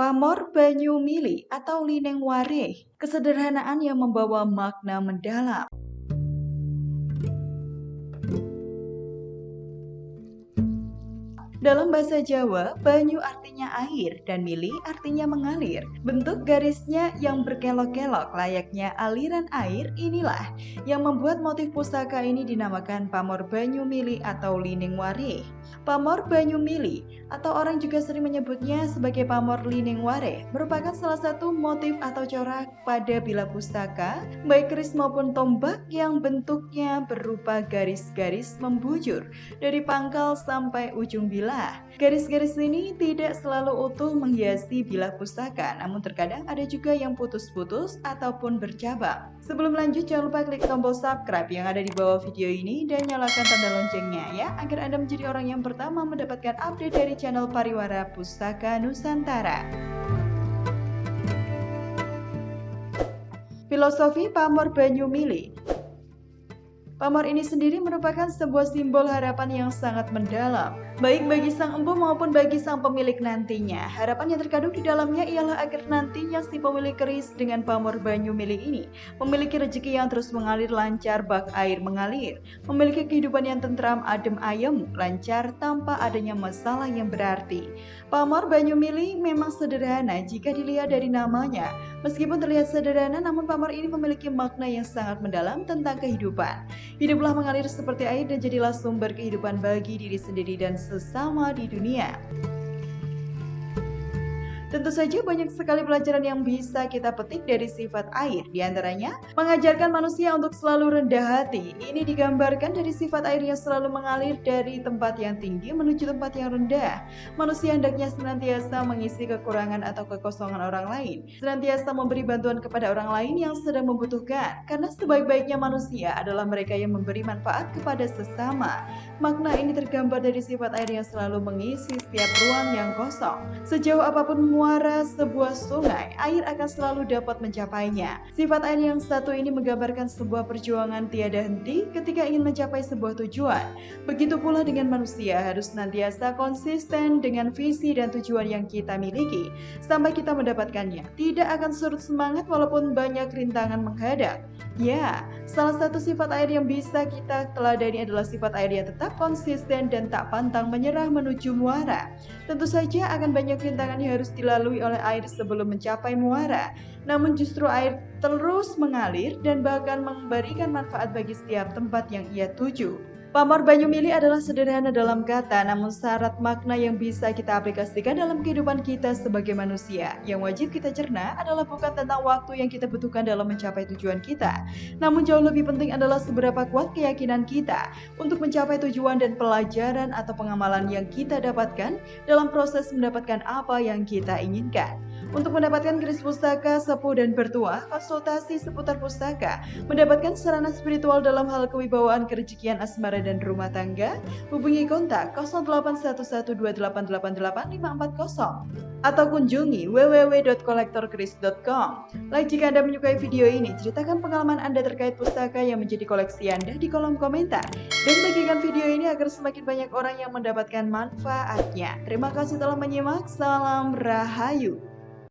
Pamor Banyu Mili atau Lineng Wareh, kesederhanaan yang membawa makna mendalam. Dalam bahasa Jawa, banyu artinya air dan mili artinya mengalir. Bentuk garisnya yang berkelok-kelok layaknya aliran air inilah yang membuat motif pusaka ini dinamakan Pamor Banyu Mili atau Lineng Wareh. Pamor Banyu Mili atau orang juga sering menyebutnya sebagai Pamor Lineng Wareh merupakan salah satu motif atau corak pada bilah pustaka, baik keris maupun tombak yang bentuknya berupa garis-garis membujur dari pangkal sampai ujung bilah. Garis-garis ini tidak selalu utuh menghiasi bilah pustaka, namun terkadang ada juga yang putus-putus ataupun bercabang. Sebelum lanjut, jangan lupa klik tombol subscribe yang ada di bawah video ini dan nyalakan tanda loncengnya ya, agar Anda menjadi orang yang pertama mendapatkan update dari channel Pariwara Pustaka Nusantara. Filosofi Pamor Banyu Mili. Pamor ini sendiri merupakan sebuah simbol harapan yang sangat mendalam, baik bagi sang empu maupun bagi sang pemilik nantinya. Harapan yang terkandung di dalamnya ialah agar nantinya si pemilik keris dengan Pamor Banyu Mili ini memiliki rezeki yang terus mengalir lancar, bak air mengalir, memiliki kehidupan yang tentram, adem ayem, lancar tanpa adanya masalah yang berarti. Pamor Banyu Mili memang sederhana jika dilihat dari namanya. Meskipun terlihat sederhana, namun pamor ini memiliki makna yang sangat mendalam tentang kehidupan. Hiduplah mengalir seperti air dan jadilah sumber kehidupan bagi diri sendiri dan sesama di dunia. Tentu saja banyak sekali pelajaran yang bisa kita petik dari sifat air. Di antaranya, mengajarkan manusia untuk selalu rendah hati. Ini digambarkan dari sifat air yang selalu mengalir dari tempat yang tinggi menuju tempat yang rendah. Manusia hendaknya senantiasa mengisi kekurangan atau kekosongan orang lain, senantiasa memberi bantuan kepada orang lain yang sedang membutuhkan, karena sebaik-baiknya manusia adalah mereka yang memberi manfaat kepada sesama. Makna ini tergambar dari sifat air yang selalu mengisi setiap ruang yang kosong. Sejauh apapun muara sebuah sungai, air akan selalu dapat mencapainya. Sifat air yang satu ini menggambarkan sebuah perjuangan tiada henti ketika ingin mencapai sebuah tujuan. Begitu pula dengan manusia, harus senantiasa konsisten dengan visi dan tujuan yang kita miliki sampai kita mendapatkannya. Tidak akan surut semangat walaupun banyak rintangan menghadap. Ya, salah satu sifat air yang bisa kita teladani adalah sifat air yang tetap konsisten dan tak pantang menyerah menuju muara. Tentu saja akan banyak rintangan yang harus dilalui oleh air sebelum mencapai muara. Namun justru air terus mengalir dan bahkan memberikan manfaat bagi setiap tempat yang ia tuju. Pamor Banyu Mili adalah sederhana dalam kata, namun syarat makna yang bisa kita aplikasikan dalam kehidupan kita sebagai manusia. Yang wajib kita cerna adalah bukan tentang waktu yang kita butuhkan dalam mencapai tujuan kita, namun jauh lebih penting adalah seberapa kuat keyakinan kita untuk mencapai tujuan dan pelajaran atau pengamalan yang kita dapatkan dalam proses mendapatkan apa yang kita inginkan. Untuk mendapatkan keris pustaka, sepuh dan bertuah, konsultasi seputar pustaka, mendapatkan sarana spiritual dalam hal kewibawaan, kerezekian, asmara dan rumah tangga, hubungi kontak 081128885540 atau kunjungi www.kolektorkeris.com. Like jika Anda menyukai video ini, ceritakan pengalaman Anda terkait pustaka yang menjadi koleksi Anda di kolom komentar dan bagikan video ini agar semakin banyak orang yang mendapatkan manfaatnya. Terima kasih telah menyimak, salam Rahayu.